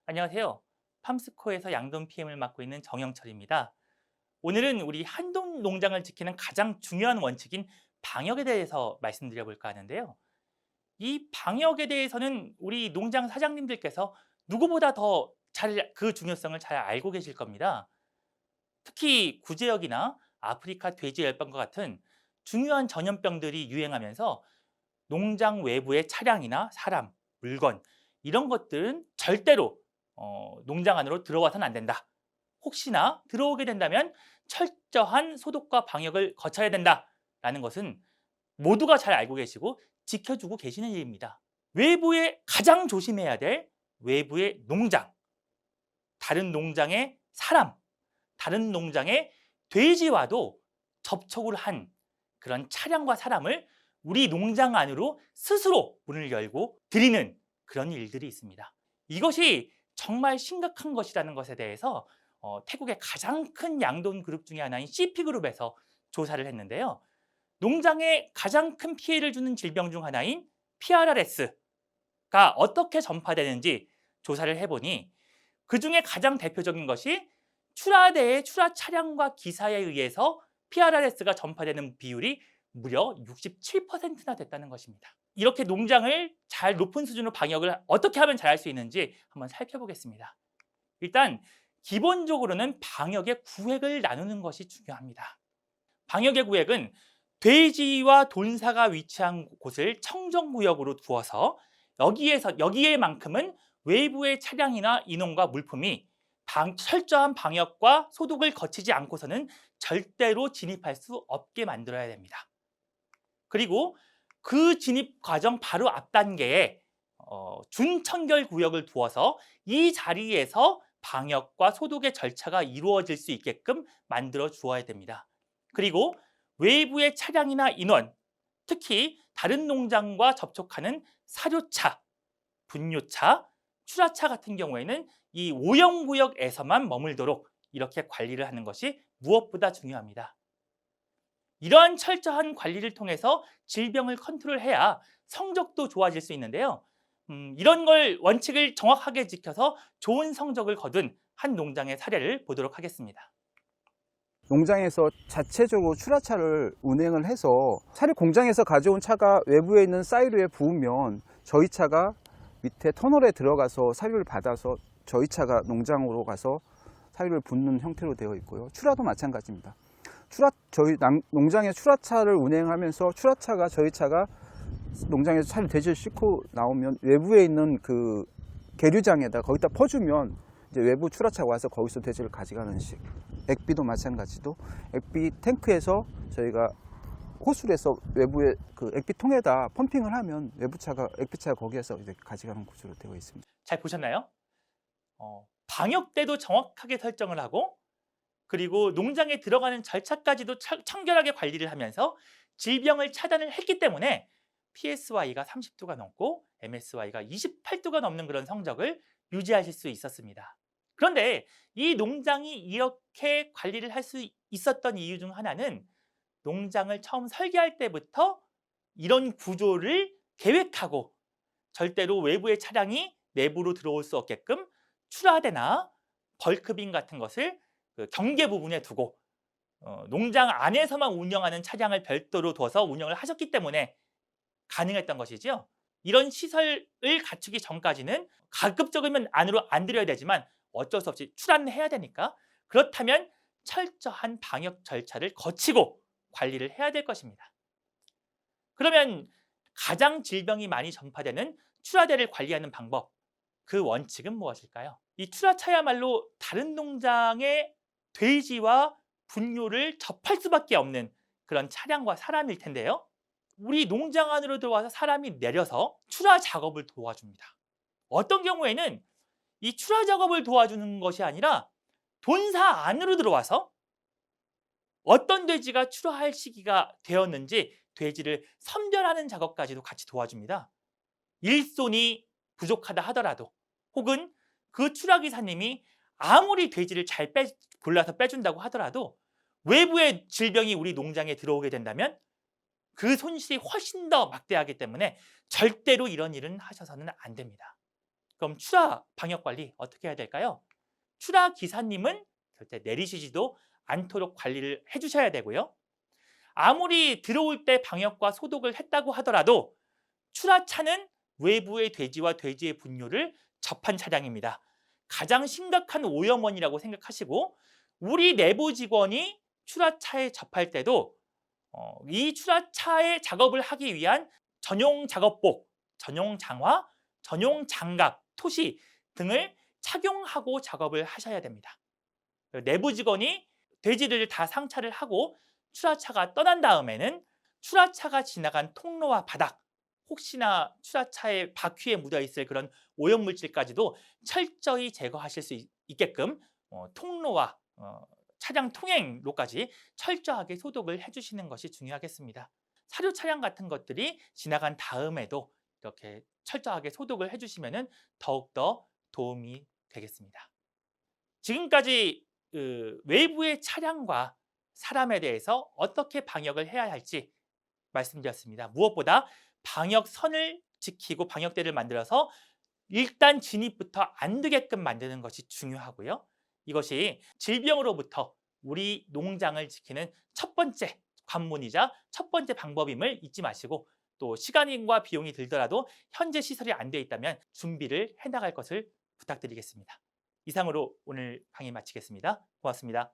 안녕하세요. 팜스코에서 양돈 PM을 맡고 있는 정영철입니다. 오늘은 우리 한돈 농장을 지키는 가장 중요한 원칙인 방역에 대해서 말씀드려 볼까 하는데요. 이 방역에 대해서는 우리 농장 사장님들께서 누구보다 더 그 중요성을 잘 알고 계실 겁니다. 특히 구제역이나 아프리카 돼지열병과 같은 중요한 전염병들이 유행하면서 농장 외부의 차량이나 사람, 물건 이런 것들은 절대로 농장 안으로 들어와서는 안 된다. 혹시나 들어오게 된다면 철저한 소독과 방역을 거쳐야 된다라는 것은 모두가 잘 알고 계시고 지켜주고 계시는 일입니다. 외부에 가장 조심해야 될 외부의 농장, 다른 농장의 사람, 다른 농장의 돼지와도 접촉을 한 그런 차량과 사람을 우리 농장 안으로 스스로 문을 열고 들이는 그런 일들이 있습니다. 이것이 정말 심각한 것이라는 것에 대해서 태국의 가장 큰 양돈 그룹 중에 하나인 CP그룹에서 조사를 했는데요. 농장에 가장 큰 피해를 주는 질병 중 하나인 PRRS가 어떻게 전파되는지 조사를 해보니 그중에 가장 대표적인 것이 출하대의 출하 차량과 기사에 의해서 PRRS가 전파되는 비율이 무려 67%나 됐다는 것입니다. 이렇게 농장을 잘 높은 수준으로 방역을 어떻게 하면 잘할 수 있는지 한번 살펴보겠습니다. 일단 기본적으로는 방역의 구획을 나누는 것이 중요합니다. 방역의 구획은 돼지와 돈사가 위치한 곳을 청정구역으로 두어서 여기에만큼은 외부의 차량이나 인원과 물품이 철저한 방역과 소독을 거치지 않고서는 절대로 진입할 수 없게 만들어야 됩니다. 그리고 그 진입 과정 바로 앞 단계에 준청결 구역을 두어서 이 자리에서 방역과 소독의 절차가 이루어질 수 있게끔 만들어 주어야 됩니다. 그리고 외부의 차량이나 인원, 특히 다른 농장과 접촉하는 사료차, 분뇨차, 출하차 같은 경우에는 이 오염구역에서만 머물도록 이렇게 관리를 하는 것이 무엇보다 중요합니다. 이러한 철저한 관리를 통해서 질병을 컨트롤해야 성적도 좋아질 수 있는데요. 이런 원칙을 정확하게 지켜서 좋은 성적을 거둔 한 농장의 사례를 보도록 하겠습니다. 농장에서 자체적으로 출하차를 운행을 해서 차를 공장에서 가져온 차가 외부에 있는 사이로에 부으면 저희 차가 밑에 터널에 들어가서 사료를 받아서 저희 차가 농장으로 가서 사료를 붓는 형태로 되어 있고요. 출하도 마찬가지입니다. 저희 농장에 출하차를 운행하면서 출하차가 저희 차가 농장에서 차를 돼지를 싣고 나오면 외부에 있는 그 계류장에다 거기다 퍼주면 이제 외부 출하차가 와서 거기서 돼지를 가져가는 식. 액비도 마찬가지도 액비 탱크에서 저희가 호수를 해서 외부에 그 액비통에다 펌핑을 하면 외부차가 액비차가 거기에서 이제 가져가는 구조로 되어 있습니다. 잘 보셨나요? 방역 때도 정확하게 설정을 하고 그리고 농장에 들어가는 절차까지도 청결하게 관리를 하면서 질병을 차단을 했기 때문에 PSY가 30도가 넘고 MSY가 28도가 넘는 그런 성적을 유지하실 수 있었습니다. 그런데 이 농장이 이렇게 관리를 할 수 있었던 이유 중 하나는 농장을 처음 설계할 때부터 이런 구조를 계획하고 절대로 외부의 차량이 내부로 들어올 수 없게끔 출하대나 벌크빈 같은 것을 그 경계 부분에 두고 농장 안에서만 운영하는 차량을 별도로 둬서 운영을 하셨기 때문에 가능했던 것이죠. 이런 시설을 갖추기 전까지는 가급적이면 안으로 안 들여야 되지만 어쩔 수 없이 출하는 해야 되니까 그렇다면 철저한 방역 절차를 거치고 관리를 해야 될 것입니다. 그러면 가장 질병이 많이 전파되는 출하대를 관리하는 방법, 그 원칙은 무엇일까요? 이 출하차야말로 다른 농장의 돼지와 분뇨를 접할 수밖에 없는 그런 차량과 사람일 텐데요. 우리 농장 안으로 들어와서 사람이 내려서 출하 작업을 도와줍니다. 어떤 경우에는 이 출하 작업을 도와주는 것이 아니라 본사 안으로 들어와서 어떤 돼지가 출하할 시기가 되었는지 돼지를 선별하는 작업까지도 같이 도와줍니다. 일손이 부족하다 하더라도 혹은 그 출하기사님이 아무리 돼지를 잘 골라서 빼준다고 하더라도 외부의 질병이 우리 농장에 들어오게 된다면 그 손실이 훨씬 더 막대하기 때문에 절대로 이런 일은 하셔서는 안 됩니다. 그럼 출하 방역 관리 어떻게 해야 될까요? 출하 기사님은 절대 내리시지도 않도록 관리를 해주셔야 되고요. 아무리 들어올 때 방역과 소독을 했다고 하더라도 출하차는 외부의 돼지와 돼지의 분뇨를 접한 차량입니다. 가장 심각한 오염원이라고 생각하시고 우리 내부 직원이 출하차에 접할 때도 이 출하차의 작업을 하기 위한 전용 작업복, 전용 장화, 전용 장갑, 토시 등을 착용하고 작업을 하셔야 됩니다. 내부 직원이 돼지들을 다 상차를 하고 출하차가 떠난 다음에는 출하차가 지나간 통로와 바닥, 혹시나 출하차의 바퀴에 묻어 있을 그런 오염물질까지도 철저히 제거하실 수 있게끔 통로와 차량 통행로까지 철저하게 소독을 해주시는 것이 중요하겠습니다. 사료 차량 같은 것들이 지나간 다음에도 이렇게 철저하게 소독을 해주시면 더욱더 도움이 되겠습니다. 지금까지 외부의 차량과 사람에 대해서 어떻게 방역을 해야 할지 말씀드렸습니다. 무엇보다 방역선을 지키고 방역대를 만들어서 일단 진입부터 안 되게끔 만드는 것이 중요하고요. 이것이 질병으로부터 우리 농장을 지키는 첫 번째 관문이자 첫 번째 방법임을 잊지 마시고 또 시간과 비용이 들더라도 현재 시설이 안 돼 있다면 준비를 해나갈 것을 부탁드리겠습니다. 이상으로 오늘 강의 마치겠습니다. 고맙습니다.